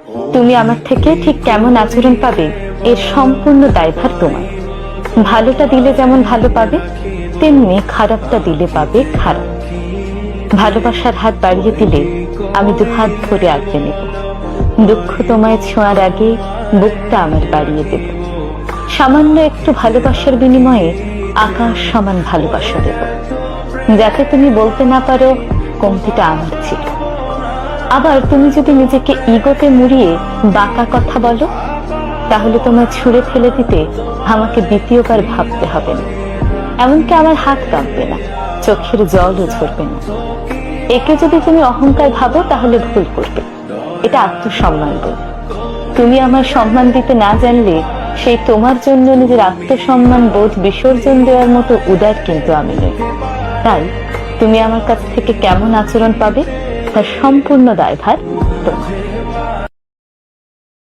তুমি আমার থেকে ঠিক কেমন আচরণ পাবে এর সম্পূর্ণ দায়ভার তোমার। ভালোটা দিলে যেমন ভালো পাবে, তেমনি খারাপটা দিলে পাবে খারাপ। ভালোবাসার হাত বাড়িয়ে দিলে আমি দুহাত ধরে আগলে নেব। দুঃখ তোমায় ছোঁয়ার আগে বুকটা আমার বাড়িয়ে দেব। সামান্য একটু ভালোবাসার বিনিময়ে আকাশ সমান ভালোবাসা দেব, যাতে তুমি বলতে না পারো কমতিটা আমার ছিল। আবার তুমি যদি নিজেকে ইগোতে মুড়িয়ে বাঁকা কথা বলো, তাহলে তোমায় ছুঁড়ে ফেলে দিতে আমাকে দ্বিতীয়বার ভাবতে হবে না। এমনকি আমার হাত কাঁপবে না, চোখের জলও ঝরবে না। একে যদি তুমি অহংকার ভাবো তাহলে ভুল করবে। এটা আত্মসম্মান বোধ। তুমি আমার সম্মান দিতে না জানলে সেই তোমার জন্য নিজের আত্মসম্মান বোধ বিসর্জন দেওয়ার মতো উদার কিন্তু আমি নই। তাই তুমি আমার কাছ থেকে কেমন আচরণ পাবে তার সম্পূর্ণ দায়ভার তোমার।